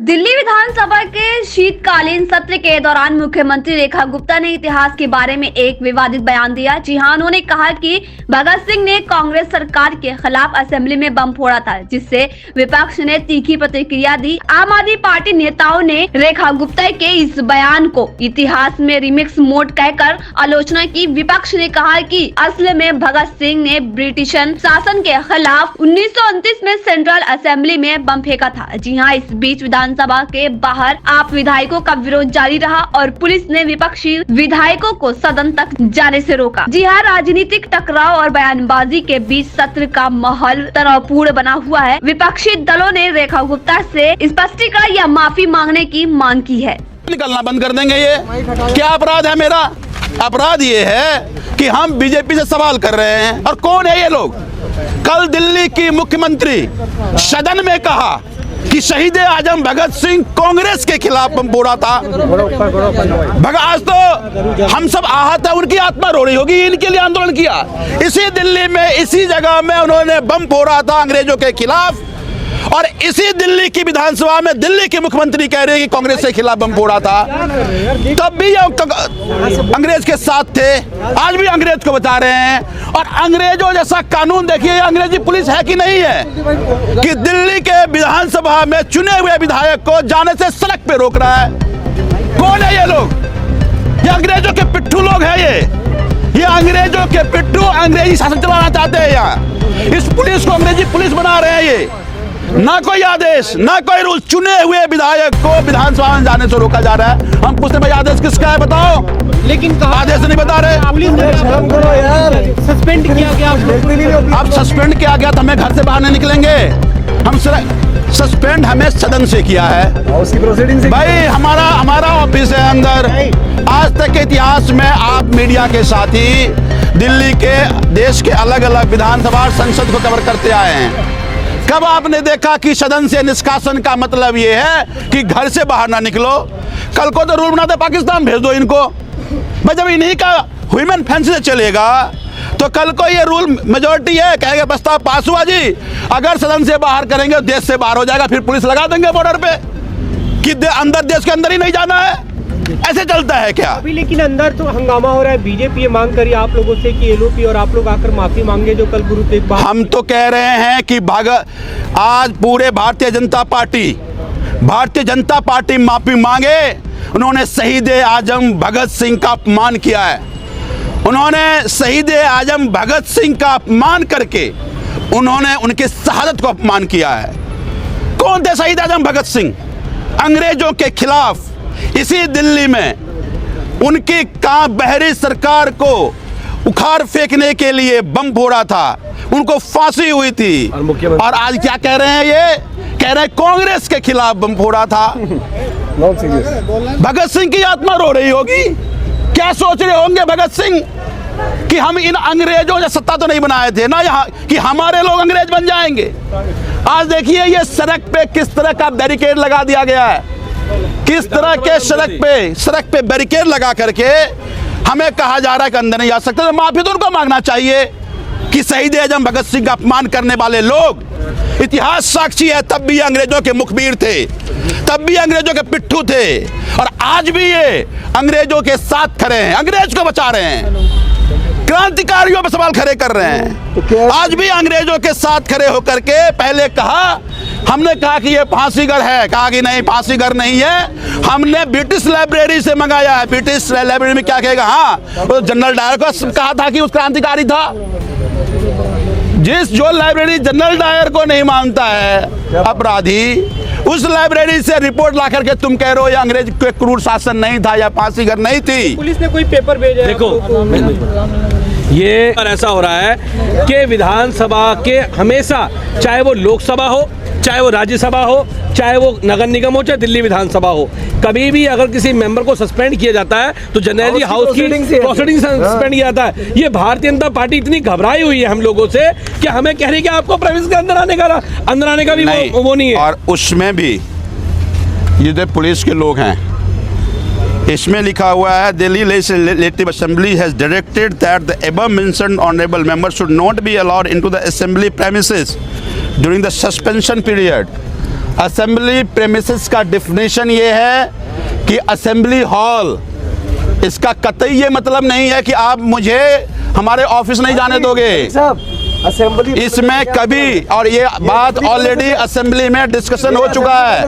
दिल्ली विधानसभा के शीतकालीन सत्र के दौरान मुख्यमंत्री रेखा गुप्ता ने इतिहास के बारे में एक विवादित बयान दिया। जी हां, उन्होंने कहा कि भगत सिंह ने कांग्रेस सरकार के खिलाफ असेंबली में बम फोड़ा था, जिससे विपक्ष ने तीखी प्रतिक्रिया दी। आम आदमी पार्टी नेताओं ने रेखा गुप्ता के इस बयान को इतिहास में रिमिक्स मोड कहकर आलोचना की। विपक्ष ने कहा कि असल में भगत सिंह ने ब्रिटिश शासन के खिलाफ 1929 में सेंट्रल असेंबली में बम फेंका था। जी हाँ, इस बीच विधानसभा के बाहर आप विधायकों का विरोध जारी रहा और पुलिस ने विपक्षी विधायकों को सदन तक जाने से रोका। जी हाँ, राजनीतिक टकराव और बयानबाजी के बीच सत्र का माहौल तनावपूर्ण बना हुआ है। विपक्षी दलों ने रेखा गुप्ता से स्पष्टीकरण या माफी मांगने की मांग की है। निकलना बंद कर देंगे। ये क्या अपराध है? मेरा अपराध ये है कि हम बीजेपी से सवाल कर रहे हैं। और कौन है ये लोग? कल दिल्ली की मुख्यमंत्री सदन में कहा कि शहीद आजम भगत सिंह कांग्रेस के खिलाफ बम फोड़ा था। आज तो हम सब आहत है, उनकी आत्मा रो रही होगी। इनके लिए आंदोलन किया, इसी दिल्ली में, इसी जगह में उन्होंने बम फोड़ा था अंग्रेजों के खिलाफ। और इसी दिल्ली की विधानसभा में दिल्ली के मुख्यमंत्री कह रहे हैं कि कांग्रेस के खिलाफ बम फोड़ा था। तब भी अंग्रेज के साथ थे, आज भी अंग्रेज को बता रहे हैं। और अंग्रेजों जैसा कानून देखिए, अंग्रेजी पुलिस है कि नहीं है कि दिल्ली के विधानसभा में चुने हुए विधायक को जाने से सड़क पे रोक रहा है। कौन है ये लोग? ये अंग्रेजों के पिट्ठू लोग हैं। ये अंग्रेजों के पिट्ठू अंग्रेजी शासन चलाना चाहते हैं। यहाँ इस पुलिस को अंग्रेजी पुलिस बना रहे हैं। ये ना कोई आदेश, ना कोई रूल, चुने हुए विधायक को विधानसभा में जाने से रोका जा रहा है। हम पूछते भाई आदेश किसका है बताओ, लेकिन आदेश नहीं बता रहे। शर्म करो यार, सस्पेंड किया गया। अब सस्पेंड किया गया तो हमें घर से बाहर नहीं निकलेंगे। हम सस्पेंड हमें सदन से किया है। उसकी प्रोसीडिंग से भाई हमारा ऑफिस है अंदर। आज तक के इतिहास में आप मीडिया के साथी दिल्ली के, देश के अलग अलग विधानसभा और संसद को कवर करते आए हैं। कब आपने देखा कि सदन से निष्कासन का मतलब ये है कि घर से बाहर ना निकलो? कल को तो रूल बनाते पाकिस्तान भेज दो इनको। भाई जब इन्हीं का ह्यूमन फैंसी से चलेगा तो कल को ये रूल मेजोरिटी है, कहेंगे प्रस्ताव पास हुआ जी, अगर सदन से बाहर करेंगे देश से बाहर हो जाएगा, फिर पुलिस लगा देंगे बॉर्डर पे कि अंदर, देश के अंदर ही नहीं जाना है। ऐसे चलता है क्या अभी? लेकिन अंदर तो हंगामा हो रहा है। बीजेपी ये मांग करी आप लोगों से कि एलओपी और आप लोग आकर माफी मांगे, जो कल गुरु तेग बहादुर। हम तो कह रहे हैं कि आज पूरे भारतीय जनता पार्टी माफी मांगे। उन्होंने शहीद आजम भगत सिंह का अपमान किया है। उन्होंने शहीद आजम भगत सिंह का अपमान करके उन्होंने उनकी शहादत को अपमान किया है। कौन थे शहीद आजम भगत सिंह? अंग्रेजों के खिलाफ इसी दिल्ली में उनकी बहरी सरकार को उखाड़ फेंकने के लिए बम फोड़ा था, उनको फांसी हुई थी। और आज क्या कह रहे हैं? ये कह रहे हैं कांग्रेस के खिलाफ बम फोड़ा था। भगत सिंह की आत्मा रो रही होगी। क्या सोच रहे होंगे भगत सिंह कि हम इन अंग्रेजों ने सत्ता तो नहीं बनाए थे ना यहाँ कि हमारे लोग अंग्रेज बन जाएंगे। आज देखिए ये सड़क पे किस तरह का बैरिकेड लगा दिया गया है, किस तरह के सड़क पे बैरिकेड लगा करके हमें कहा जा रहा है कि अंदर नहीं जा सकते। तो माफी तो उनको मांगना चाहिए कि शहीद आजम भगत सिंह का अपमान करने वाले लोग, इतिहास साक्षी है, तब भी अंग्रेजों के मुखबिर थे, तब भी अंग्रेजों के पिट्ठू थे। और आज भी ये अंग्रेजों के साथ खड़े हैं, अंग्रेज को बचा रहे हैं, क्रांतिकारियों पर सवाल खड़े कर रहे हैं। आज भी अंग्रेजों के साथ खड़े होकर के पहले हमने कहा कि ये फांसीगर है, कहा कि नहीं फांसीगर नहीं है, हमने ब्रिटिश लाइब्रेरी से मंगाया है। ब्रिटिश लाइब्रेरी में क्या कहेगा? हाँ, वो जनरल डायर को कहा था कि उस क्रांतिकारी था। जो लाइब्रेरी जनरल डायर को नहीं मानता है अपराधी, उस लाइब्रेरी से रिपोर्ट ला करके तुम कह रहे हो ये अंग्रेज के क्रूर शासन नहीं था या फांसीगर नहीं थी। पुलिस ने कोई पेपर भेजा है? देखो ये ऐसा हो रहा है कि विधानसभा के हमेशा, चाहे वो लोकसभा हो, चाहे वो राज्यसभा हो, चाहे वो नगर निगम हो, चाहे दिल्ली विधानसभा हो, कभी भी अगर किसी मेंबर को सस्पेंड किया जाता है तो जनरली हाउस की प्रोसीडिंग सस्पेंड किया जाता है। ये भारतीय जनता पार्टी इतनी घबराई हुई है हम लोगों से कि हमें कह रही है कि आपको प्रेमिस के अंदर आने का भी वो नहीं है। और उसमें भी ये जो पुलिस के लोग हैं, इसमें लिखा हुआ है Delhi legislative assembly has directed that the above mentioned honourable member should not be allowed into the assembly premises during the suspension period. Assembly premises का डेफिनेशन ये है कि असेंबली हॉल। इसका कतई ये मतलब नहीं है कि आप मुझे हमारे ऑफिस नहीं जाने दोगे। असेंबली इसमें कभी, और ये बात ऑलरेडी असेंबली में डिस्कशन हो चुका है।